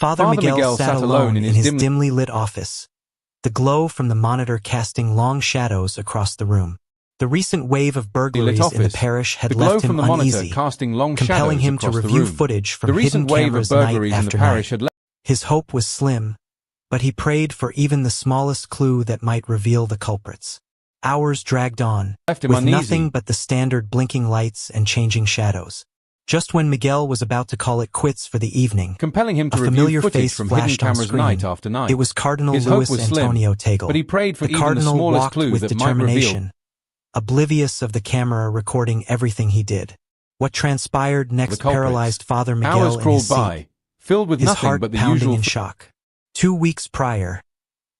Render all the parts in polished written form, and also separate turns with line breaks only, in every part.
Father Miguel sat alone in his dimly lit office, the glow from the monitor casting long shadows across the room. The recent wave of burglaries in the parish had left him uneasy, compelling him to review footage from hidden cameras night after night. His hope was slim, but he prayed for even the smallest clue that might reveal the culprits. Hours dragged on, with nothing but the standard blinking lights and changing shadows. Just when Miguel was about to call it quits for the evening,
compelling him to
a familiar
review footage
face
from hidden
flashed on
cameras
screen.
night after night.
It was Cardinal
His hope
Luis
was slim,
Antonio Tagle.
but he prayed for
the
even the
Cardinal
smallest
walked
clue
with
that might reveal.
determination, oblivious of the camera recording everything he did. What transpired next paralyzed Father Miguel
Hours
in his
crawled
seat,
by, filled with
his
nothing
heart
but the
pounding
usual
in shock. 2 weeks prior,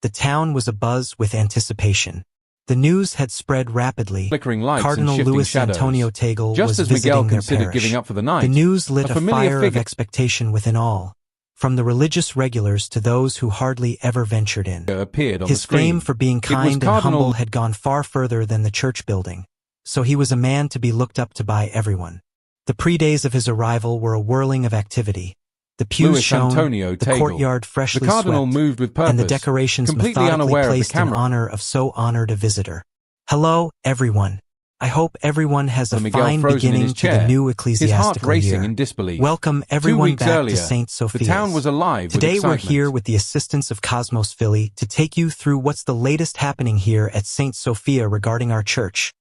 the town was abuzz with anticipation. The news had spread rapidly.
Flickering lights
Cardinal
and shifting
Luis
shadows.
Antonio Tagle
Just
was
as
visiting
Miguel
their
considered
parish.
giving up for the night,
The news lit a
familiar
fire of
figure
expectation within all, from the religious regulars to those who hardly ever ventured in.
appeared on
His
the screen.
fame for being kind and
Cardinal
humble had gone far further than the church building, so he was a man to be looked up to by everyone. The pre-days of his arrival were a whirling of activity. The pews shone, the courtyard freshly
the Cardinal
swept,
moved with purpose,
and the decorations
completely
methodically
unaware of the
placed in
camera.
honor of so honored a visitor. Hello, everyone. I hope everyone has a
Miguel
fine
frozen in
beginning
his
to
chair,
the new
his
ecclesiastical
heart racing
year.
in disbelief.
Welcome
2
everyone
weeks
back
earlier,
to St. Sophia's.
the town was alive
Today
with
we're
excitement.
here with the assistance of Cosmos Philly to take you through what's the latest happening here at St. Sophia regarding our church,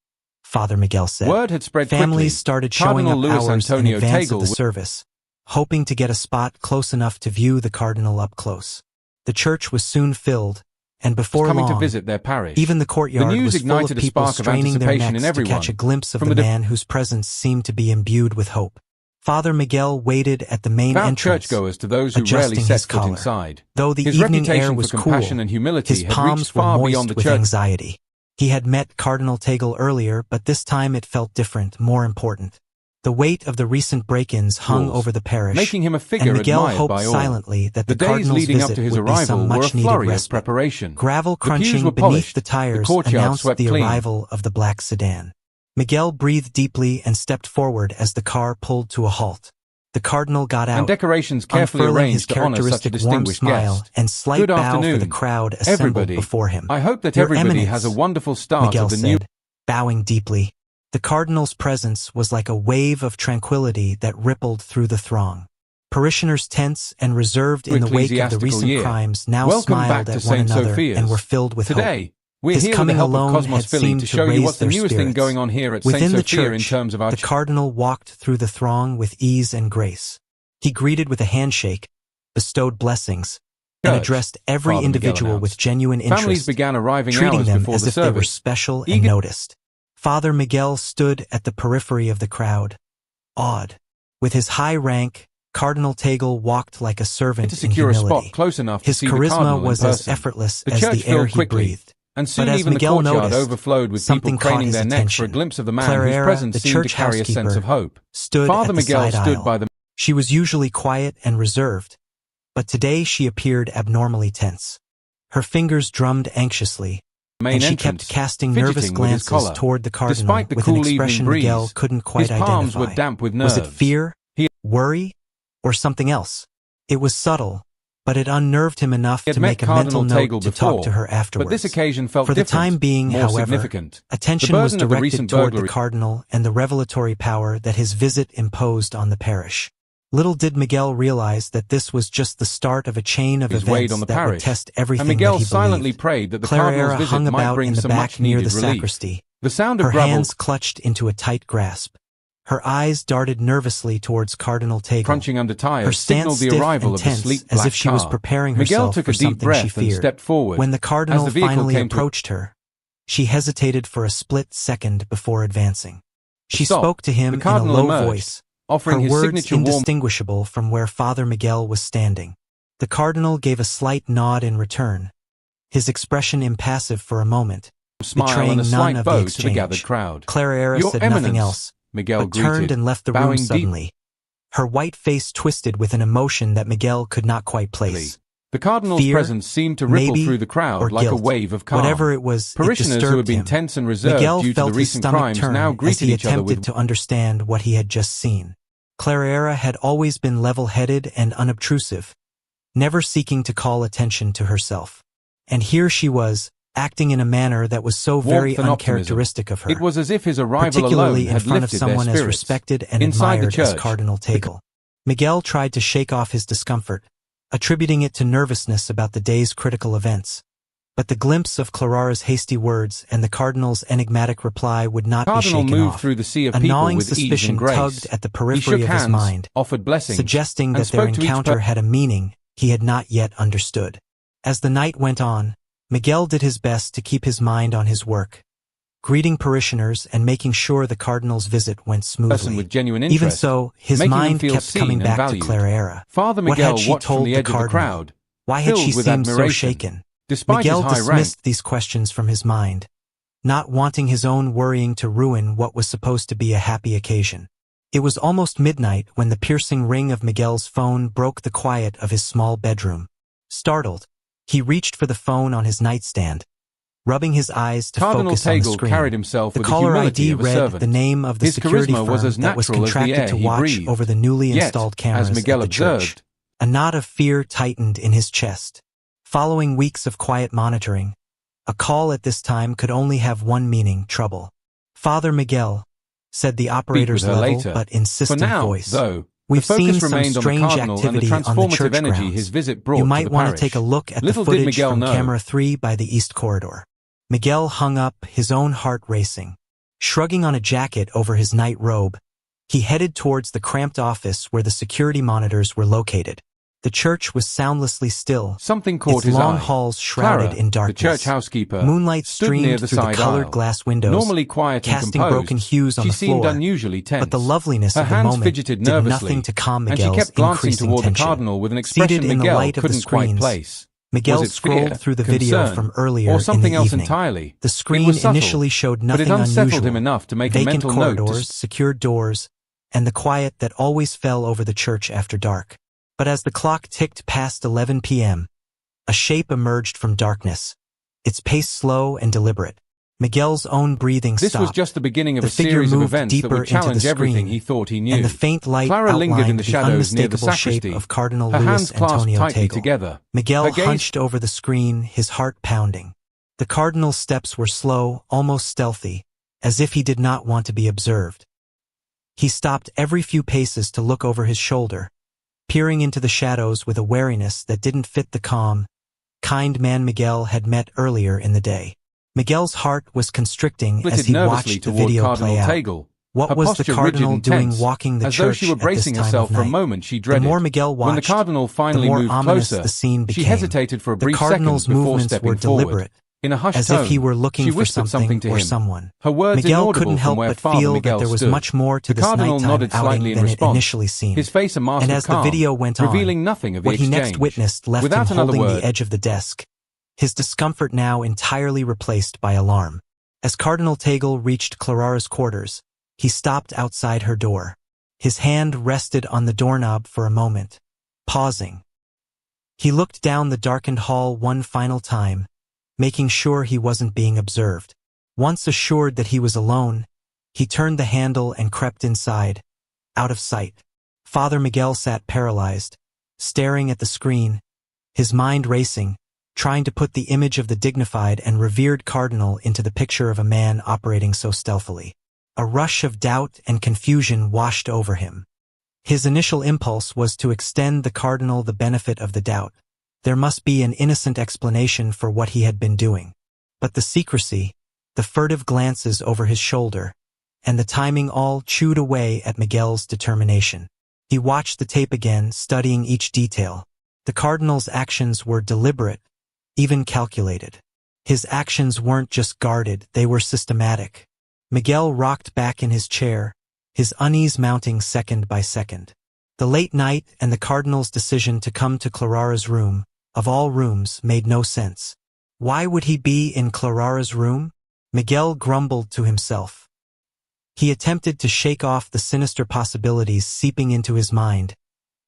Father Miguel said.
Word had spread
Families
quickly.
started showing
Cardinal
up
Luis
hours in
Antonio
advance
Tagle
of the service, hoping to get a spot close enough to view the Cardinal up close. The church was soon filled, and before
coming
long,
to visit their parish.
even the courtyard
The news
was full of
ignited a
people
spark of
straining their
anticipation
necks
in
to
everyone,
catch a glimpse of
from
the
the
man whose presence seemed to be imbued with hope. Father Miguel waited at the main
devout
entrance,
churchgoers to those who rarely
adjusting
set
his
foot
collar.
inside.
Though the
His
evening
reputation
air was
for
cool,
compassion and humility
his
had
palms
reached
were
far
moist
beyond the
with
church.
anxiety. He had met Cardinal Tagle earlier, but this time it felt different, more important. The weight of the recent break-ins hung over the parish,
making him a figure
and Miguel
admired
hoped
by all.
silently that the
days
Cardinal's
leading up
visit
to his
would be
arrival
some
were a
much-needed
flurry of
respite.
preparation.
Gravel
The pews
crunching
were
beneath
polished,
the tires
courtyard
announced
swept
the
clean.
arrival of the black sedan. Miguel breathed deeply and stepped forward as the car pulled to a halt. The Cardinal got out,
And decorations carefully
unfurling his
arranged to honor such a
characteristic warm
distinguished
smile
guest.
and slight
Good
bow
afternoon,
for the crowd assembled
everybody.
before him.
I hope that
Your
everybody
Eminence,
has a wonderful start
Miguel
of the
said,
new.
bowing deeply. The Cardinal's presence was like a wave of tranquility that rippled through the throng. Parishioners tense and reserved in the wake of the recent crimes now
Welcome back
smiled
to
at one
St.
another
Sophia's.
and were filled with hope.
Today, we're
His
here with the
coming
help of
alone
Cosmos
had
Philly
seemed
to
to
show you
raise
what's the
their
newest thing
spirits.
going on here at
Within
St.
the
Sophia in
church,
terms of our
the Cardinal walked through the throng with ease and grace. He greeted with a handshake, bestowed blessings, and addressed every
Father Miguel
individual with
announced.
genuine
Families
interest,
began arriving
treating
hours
them
before
as
the
if they were
service.
special and noticed. Father Miguel stood at the periphery of the crowd, awed. With his high rank, Cardinal Tagle walked like a servant
To
in
secure a
humility.
spot close enough to
His
see the
charisma
Cardinal
was
in
as
person.
effortless
The
as
church
the air
filled
he
quickly,
breathed.
and soon
But as
even
Miguel
the courtyard
noticed,
overflowed with
something
people craning
caught
their
his
necks for a
attention.
glimpse of the man
Clara
whose
Era,
presence
the
seemed to
church
carry a sense
housekeeper,
of hope.
stood
Father
at the
Miguel
side
stood
aisle.
by the
She was usually quiet and reserved, but today she appeared abnormally tense. Her fingers drummed anxiously,
main
and she
entrance,
kept casting
fidgeting
nervous
with his
glances
collar.
toward the Cardinal
Despite the
with
cool
an
evening
expression
breeze,
Miguel couldn't quite
his palms
identify.
were damp with nerves.
Was it fear, worry, or something else? It was subtle, but it unnerved him enough to make a mental note to talk to her afterwards.
But this occasion felt
For the
different,
time being,
more
however,
significant.
attention
The
was
burden of the
directed
recent
toward the
burglary-
Cardinal and the revelatory power that his visit imposed on the parish. Little did Miguel realize that this was just the start of a chain of
His weight
events
on the
that would
parish,
test everything
and Miguel
that he
silently
believed.
prayed that the
Clara
Cardinal's
Era
visit
hung
might
about
bring
in the
some
back near
much-needed
the
relief.
sacristy.
The sound of
Her
gravel
hands clutched into a tight grasp. Her eyes darted nervously towards Cardinal Tagle.
crunching under tires
Her stance
signaled the
stiff
arrival
and
of the
tense,
sleek
as
black
if she was
car.
preparing
Miguel
herself
took
for
a deep
something she
breath and
feared.
stepped forward.
When the Cardinal
As the vehicle
finally
came to-
approached her, she hesitated for a split second before advancing. She
Stop.
spoke to him
The
in a
Cardinal
low
emerged,
voice,
offering
her
his
words
signature warm
indistinguishable from where Father Miguel was standing. The Cardinal gave a slight nod in return, his expression impassive for a moment,
smile
betraying
and a
none
slight
of
bow
the
to the
exchange.
gathered crowd.
Clara Era
Your
said
Eminence,
nothing else,
Miguel
but turned
greeted,
and left the
bowing
room
deep-
suddenly. Her white face twisted with an emotion that Miguel could not quite place.
The Cardinal's
Fear,
presence seemed to ripple
maybe,
through the crowd
or
like a
guilt.
wave of calm.
Whatever it was,
Parishioners
it
who had
disturbed
been
him.
tense and reserved
Miguel
due to the
felt his
recent
stomach
crimes
turn
now
as
greeted
he
each other
attempted
with
to understand what he had just seen. Clara Era had always been level-headed and unobtrusive, never seeking to call attention to herself. And here she was, acting in a manner that was so very uncharacteristic of her.
It was as if his arrival
particularly
alone had
in front of
lifted
someone
their
as
spirits.
respected and
Inside
admired
the church,
as Cardinal Tagle. Miguel tried to shake off his discomfort, attributing it to nervousness about the day's critical events. But the glimpse of Clarara's hasty words and the Cardinal's enigmatic reply would not be shaken
moved
off.
through the sea of
A
people
gnawing
with ease
suspicion
and grace.
tugged at the
He
periphery
shook
of his
hands,
mind,
offered blessings,
suggesting
and
that their
spoke to each
encounter had a meaning he had not yet understood. As the night went on, Miguel did his best to keep his mind on his work, greeting parishioners and making sure the Cardinal's visit went smoothly.
With genuine interest,
Even so, his mind kept coming back to Clara.
Father
What
Miguel
had she
watched from
told
the
the
edge of the
Cardinal?
crowd,
Why had she
filled with
seemed so
admiration.
shaken?
Despite
Miguel
his high
dismissed
rank,
these questions from his mind, not wanting his own worrying to ruin what was supposed to be a happy occasion. It was almost midnight when the piercing ring of Miguel's phone broke the quiet of his small bedroom. Startled, he reached for the phone on his nightstand, rubbing his eyes to
Cardinal
focus on the
Tagle
screen.
carried himself
The
with
caller
humility
ID
of a
read
servant.
the name of the
His
security
charisma was
firm
as
that was
natural as the
contracted
air
to
he
watch
breathed.
over the newly
Yet,
installed
as
cameras
Miguel
at the church.
observed,
A knot of fear tightened in his chest. Following weeks of quiet monitoring, a call at this time could only have one meaning: trouble. "Father Miguel," said the operator's level
later.
but insistent
For now,
voice.
Though,
"We've
the focus
seen some
remained on the
strange
Cardinal and the
activity on the
transformative
church
energy
grounds.
his visit brought
You
to
might
the
want to
parish.
take a look at
Little
the
did
footage
Miguel
from
know.
camera 3 by the east corridor." Miguel hung up, his own heart racing. Shrugging on a jacket over his night robe, he headed towards the cramped office where the security monitors were located. The church was soundlessly still,
Something caught
its
his
long
eye.
halls shrouded
Clara,
in darkness.
the church housekeeper,
Moonlight
stood
streamed
near the
through the
side
colored
aisle.
glass windows,
Normally quiet and
casting
composed,
broken hues on
she
the
seemed
floor.
unusually tense.
But the loveliness
Her
of the
hands
moment
fidgeted
did
nervously,
nothing to calm
and she
Miguel's
kept glancing
increasing
toward
tension.
the Cardinal with an expression
Seated in the
Miguel
light of the
couldn't quite
screens,
place.
Miguel
Was it
scrolled
fear,
through the video
concern,
from earlier
or something
in the
else
evening.
entirely?
The
It
screen
was subtle,
initially showed nothing
but it unsettled
unusual.
him enough to make a
Vacant
mental note
corridors, secured doors, and the quiet that always fell over the church after dark. But as the clock ticked past 11 p.m., a shape emerged from darkness, its pace slow and deliberate. Miguel's own breathing stopped.
This was just the beginning of
The
a
figure
series of
moved
events that
deeper
would challenge
into the
everything
screen,
he thought he knew.
and the faint light
Clara lingered
outlined
in the
the
shadows near the
unmistakable shape
sacristy,
of Cardinal
her
Luis
hands clasped
Antonio
tightly
Tagle.
together.
Miguel
Her gaze
hunched over the screen, his heart pounding. The Cardinal's steps were slow, almost stealthy, as if he did not want to be observed. He stopped every few paces to look over his shoulder, peering into the shadows with a wariness that didn't fit the calm, kind man Miguel had met earlier in the day. Miguel's heart was constricting as he watched the video play out.
Tagle.
What
Her
was the
posture
Cardinal
rigid and
doing
tense,
walking the
as though
church
she were
at this
bracing
time
herself
of
for a
night?
moment she
The
dreaded.
more Miguel watched,
When the Cardinal finally
the more
moved
ominous
closer,
the scene became.
she hesitated for a
The
brief
Cardinal's
second before
movements
stepping
were
forward.
deliberate,
In a hushed
as
tone,
if he were looking
she
for
whispered
something
to
or
him.
someone.
Her words
Miguel
inaudible
couldn't
from
help
where
but
Father
feel
Miguel
that there was
stood.
much more to
The
this
Cardinal
nighttime
nodded
outing
slightly in
than it
response,
initially seemed.
his face a mask
And
of
as the
calm,
video went on,
revealing nothing of the
what he next
exchange.
witnessed left
Without
him
another
holding
word,
the edge of the desk, his discomfort now entirely replaced by alarm. As Cardinal Tagle reached Clarara's quarters, he stopped outside her door. His hand rested on the doorknob for a moment, pausing. He looked down the darkened hall one final time, making sure he wasn't being observed. Once assured that he was alone, he turned the handle and crept inside, out of sight. Father Miguel sat paralyzed, staring at the screen, his mind racing, trying to put the image of the dignified and revered Cardinal into the picture of a man operating so stealthily. A rush of doubt and confusion washed over him. His initial impulse was to extend the Cardinal the benefit of the doubt. There must be an innocent explanation for what he had been doing. But the secrecy, the furtive glances over his shoulder, and the timing all chewed away at Miguel's determination. He watched the tape again, studying each detail. The Cardinal's actions were deliberate, even calculated. His actions weren't just guarded, they were systematic. Miguel rocked back in his chair, his unease mounting second by second. The late night and the Cardinal's decision to come to Clarara's room, of all rooms, made no sense. Why would he be in Clarara's room? Miguel grumbled to himself. He attempted to shake off the sinister possibilities seeping into his mind,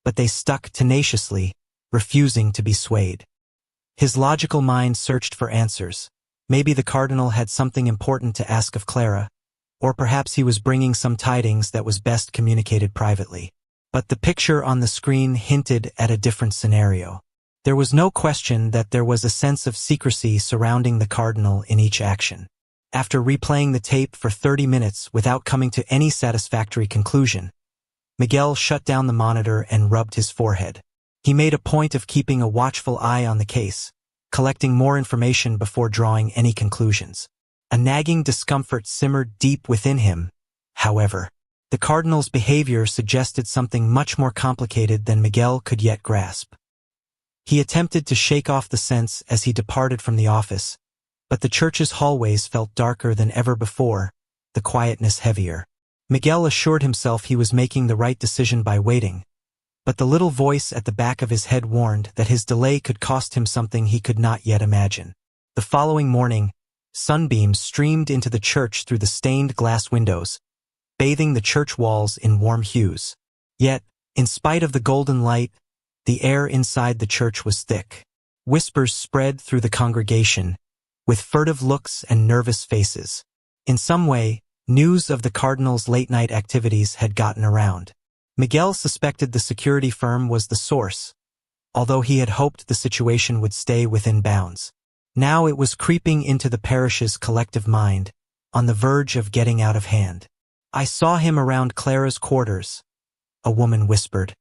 but they stuck tenaciously, refusing to be swayed. His logical mind searched for answers. Maybe the Cardinal had something important to ask of Clara, or perhaps he was bringing some tidings that was best communicated privately. But the picture on the screen hinted at a different scenario. There was no question that there was a sense of secrecy surrounding the cardinal in each action. After replaying the tape for 30 minutes without coming to any satisfactory conclusion, Miguel shut down the monitor and rubbed his forehead. He made a point of keeping a watchful eye on the case, collecting more information before drawing any conclusions. A nagging discomfort simmered deep within him, however. The cardinal's behavior suggested something much more complicated than Miguel could yet grasp. He attempted to shake off the sense as he departed from the office, but the church's hallways felt darker than ever before, the quietness heavier. Miguel assured himself he was making the right decision by waiting, but the little voice at the back of his head warned that his delay could cost him something he could not yet imagine. The following morning, sunbeams streamed into the church through the stained glass windows, bathing the church walls in warm hues. Yet, in spite of the golden light, the air inside the church was thick. Whispers spread through the congregation, with furtive looks and nervous faces. In some way, news of the cardinal's late-night activities had gotten around. Miguel suspected the security firm was the source, although he had hoped the situation would stay within bounds. Now it was creeping into the parish's collective mind, on the verge of getting out of hand. "I saw him around Clara's quarters," a woman whispered,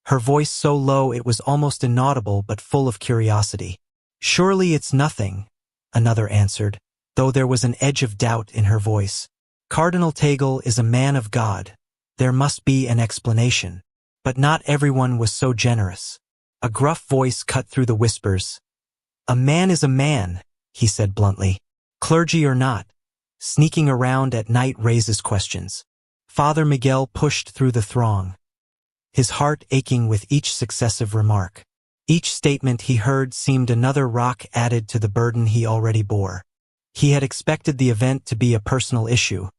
her voice so low it was almost inaudible but full of curiosity. "Surely it's nothing," another answered, though there was an edge of doubt in her voice. "Cardinal Tagle is a man of God. There must be an explanation." But not everyone was so generous. A gruff voice cut through the whispers. "A man is a man," he said bluntly. "Clergy or not, sneaking around at night raises questions." Father Miguel pushed through the throng, his heart aching with each successive remark. Each statement he heard seemed another rock added to the burden he already bore. He had expected the event to be a personal issue,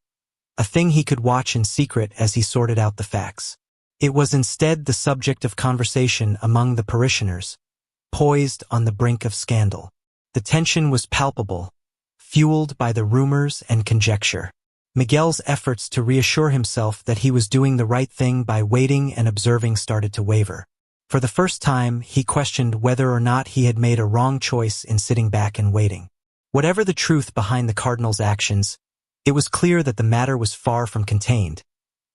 a thing he could watch in secret as he sorted out the facts. It was instead the subject of conversation among the parishioners, poised on the brink of scandal. The tension was palpable, fueled by the rumors and conjecture. Miguel's efforts to reassure himself that he was doing the right thing by waiting and observing started to waver. For the first time, he questioned whether or not he had made a wrong choice in sitting back and waiting. Whatever the truth behind the cardinal's actions, it was clear that the matter was far from contained,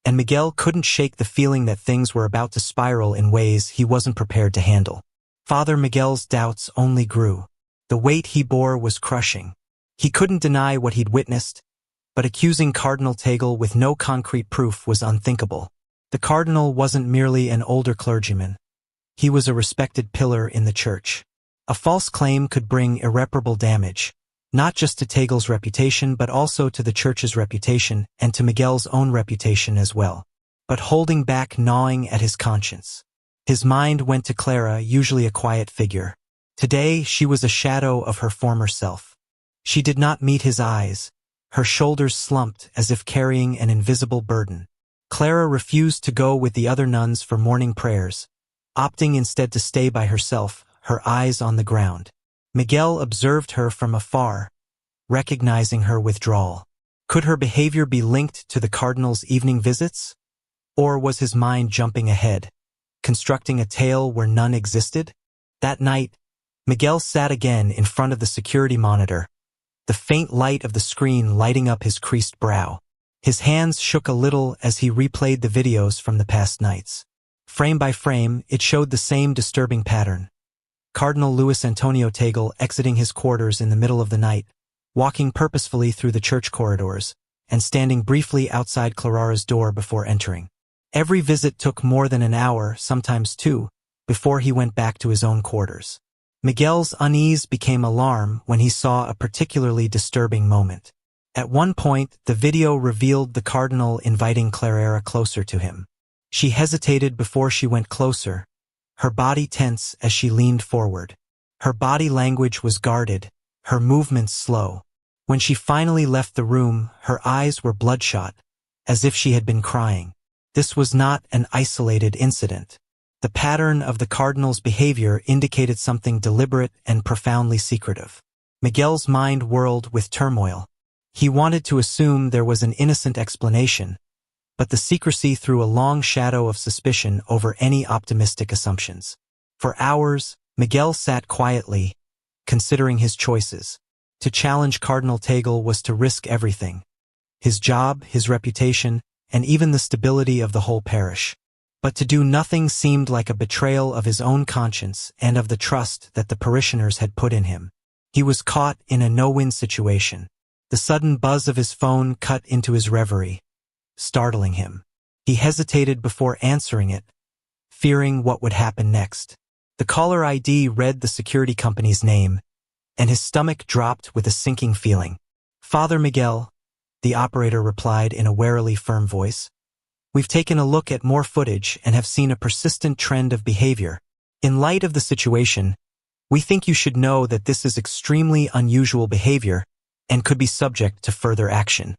and Miguel couldn't shake the feeling that things were about to spiral in ways he wasn't prepared to handle. Father Miguel's doubts only grew. The weight he bore was crushing. He couldn't deny what he'd witnessed, but accusing Cardinal Tagle with no concrete proof was unthinkable. The cardinal wasn't merely an older clergyman. He was a respected pillar in the church. A false claim could bring irreparable damage, not just to Tagle's reputation but also to the church's reputation and to Miguel's own reputation as well. But holding back gnawing at his conscience. His mind went to Clara, usually a quiet figure. Today she was a shadow of her former self. She did not meet his eyes. Her shoulders slumped as if carrying an invisible burden. Clara refused to go with the other nuns for morning prayers, opting instead to stay by herself, her eyes on the ground. Miguel observed her from afar, recognizing her withdrawal. Could her behavior be linked to the cardinal's evening visits? Or was his mind jumping ahead, constructing a tale where none existed? That night, Miguel sat again in front of the security monitor, the faint light of the screen lighting up his creased brow. His hands shook a little as he replayed the videos from the past nights. Frame by frame, it showed the same disturbing pattern. Cardinal Luis Antonio Tagle exiting his quarters in the middle of the night, walking purposefully through the church corridors, and standing briefly outside Clara's door before entering. Every visit took more than an hour, sometimes two, before he went back to his own quarters. Miguel's unease became alarm when he saw a particularly disturbing moment. At one point, the video revealed the cardinal inviting Clara closer to him. She hesitated before she went closer, her body tense as she leaned forward. Her body language was guarded, her movements slow. When she finally left the room, her eyes were bloodshot, as if she had been crying. This was not an isolated incident. The pattern of the cardinal's behavior indicated something deliberate and profoundly secretive. Miguel's mind whirled with turmoil. He wanted to assume there was an innocent explanation, but the secrecy threw a long shadow of suspicion over any optimistic assumptions. For hours, Miguel sat quietly, considering his choices. To challenge Cardinal Tagle was to risk everything. His job, his reputation, and even the stability of the whole parish. But to do nothing seemed like a betrayal of his own conscience and of the trust that the parishioners had put in him. He was caught in a no-win situation. The sudden buzz of his phone cut into his reverie, startling him. He hesitated before answering it, fearing what would happen next. The caller ID read the security company's name, and his stomach dropped with a sinking feeling. "Father Miguel," the operator replied in a warily firm voice. "We've taken a look at more footage and have seen a persistent trend of behavior. In light of the situation, we think you should know that this is extremely unusual behavior and could be subject to further action."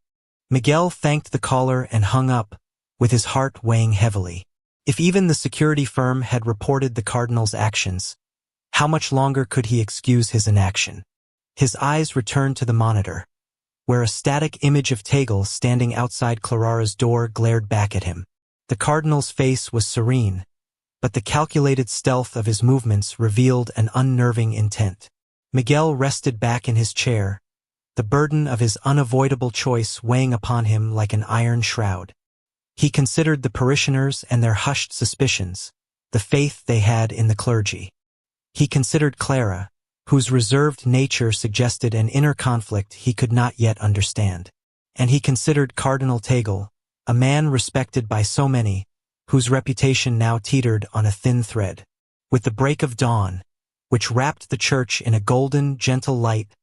Miguel thanked the caller and hung up, with his heart weighing heavily. If even the security firm had reported the Cardinal's actions, how much longer could he excuse his inaction? His eyes returned to the monitor, where a static image of Tagle standing outside Clarara's door glared back at him. The Cardinal's face was serene, but the calculated stealth of his movements revealed an unnerving intent. Miguel rested back in his chair, the burden of his unavoidable choice weighing upon him like an iron shroud. He considered the parishioners and their hushed suspicions, the faith they had in the clergy. He considered Clara, whose reserved nature suggested an inner conflict he could not yet understand. And he considered Cardinal Tagle, a man respected by so many, whose reputation now teetered on a thin thread. With the break of dawn, which wrapped the church in a golden, gentle light,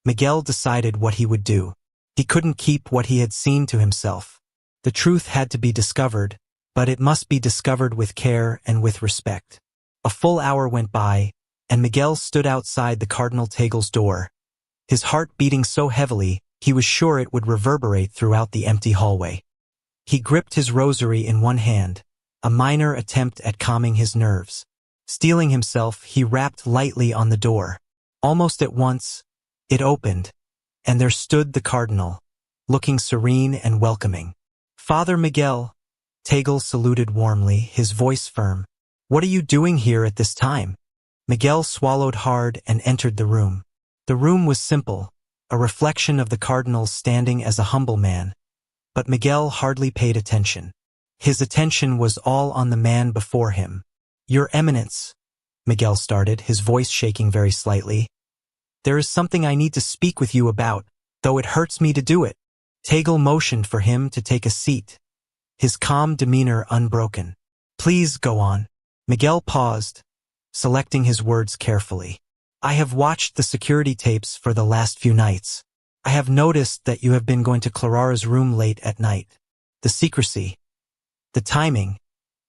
Miguel decided what he would do. He couldn't keep what he had seen to himself. The truth had to be discovered, but it must be discovered with care and with respect. A full hour went by, and Miguel stood outside the Cardinal Tagle's door, his heart beating so heavily he was sure it would reverberate throughout the empty hallway. He gripped his rosary in one hand, a minor attempt at calming his nerves. Steeling himself, he rapped lightly on the door. Almost at once, it opened, and there stood the Cardinal, looking serene and welcoming. "Father Miguel," Tagle saluted warmly, his voice firm. "What are you doing here at this time?" Miguel swallowed hard and entered the room. The room was simple, a reflection of the Cardinal standing as a humble man, but Miguel hardly paid attention. His attention was all on the man before him. "Your Eminence," Miguel started, his voice shaking very slightly. "There is something I need to speak with you about, though it hurts me to do it." Tagle motioned for him to take a seat, his calm demeanor unbroken. "Please go on." Miguel paused, selecting his words carefully. "I have watched the security tapes for the last few nights. I have noticed that you have been going to Clarara's room late at night. The secrecy, the timing,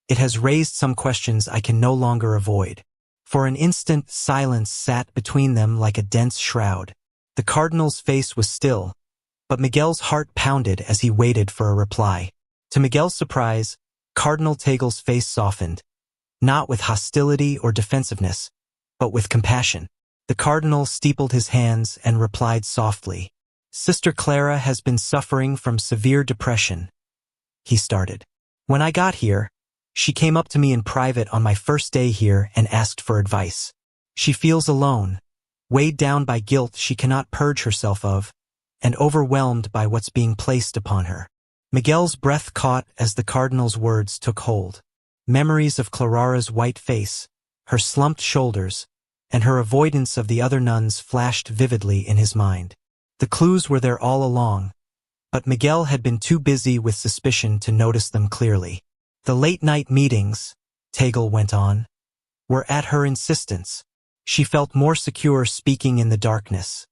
it has raised some questions I can no longer avoid." For an instant, silence sat between them like a dense shroud. The Cardinal's face was still, but Miguel's heart pounded as he waited for a reply. To Miguel's surprise, Cardinal Tagle's face softened, not with hostility or defensiveness, but with compassion. The Cardinal steepled his hands and replied softly. "Sister Clara has been suffering from severe depression," he started. "When I got here, she came up to me in private on my first day here and asked for advice. She feels alone, weighed down by guilt she cannot purge herself of, and overwhelmed by what's being placed upon her." Miguel's breath caught as the Cardinal's words took hold. Memories of Clarara's white face, her slumped shoulders, and her avoidance of the other nuns flashed vividly in his mind. The clues were there all along, but Miguel had been too busy with suspicion to notice them clearly. "The late-night meetings," Tagle went on, "were at her insistence. She felt more secure speaking in the darkness,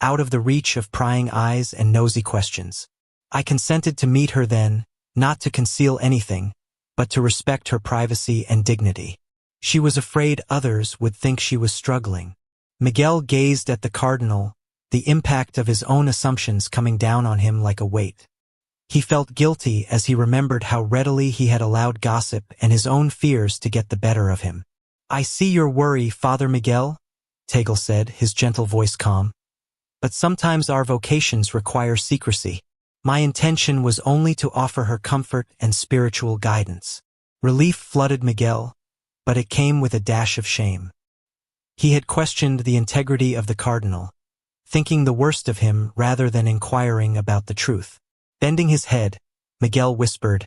out of the reach of prying eyes and nosy questions. I consented to meet her then, not to conceal anything, but to respect her privacy and dignity. She was afraid others would think she was struggling." Miguel gazed at the Cardinal, the impact of his own assumptions coming down on him like a weight. He felt guilty as he remembered how readily he had allowed gossip and his own fears to get the better of him. "I see your worry, Father Miguel," Tagle said, his gentle voice calm. "But sometimes our vocations require secrecy. My intention was only to offer her comfort and spiritual guidance." Relief flooded Miguel, but it came with a dash of shame. He had questioned the integrity of the cardinal, thinking the worst of him rather than inquiring about the truth. Bending his head, Miguel whispered,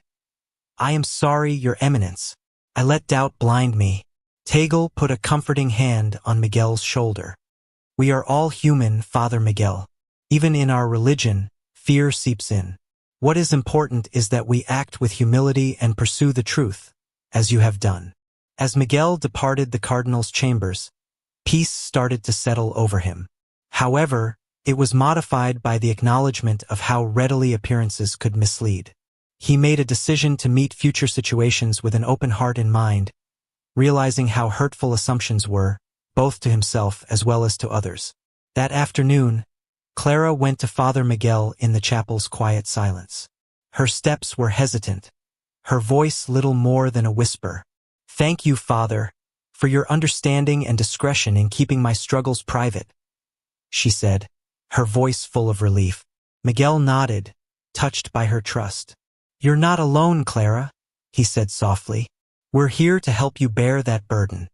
"I am sorry, Your Eminence. I let doubt blind me." Tagle put a comforting hand on Miguel's shoulder. "We are all human, Father Miguel. Even in our religion, fear seeps in. What is important is that we act with humility and pursue the truth, as you have done." As Miguel departed the cardinal's chambers, peace started to settle over him. However, it was modified by the acknowledgement of how readily appearances could mislead. He made a decision to meet future situations with an open heart and mind, realizing how hurtful assumptions were, both to himself as well as to others. That afternoon, Clara went to Father Miguel in the chapel's quiet silence. Her steps were hesitant, her voice little more than a whisper. "Thank you, Father, for your understanding and discretion in keeping my struggles private," she said, her voice full of relief. Miguel nodded, touched by her trust. "You're not alone, Clara," he said softly. "We're here to help you bear that burden."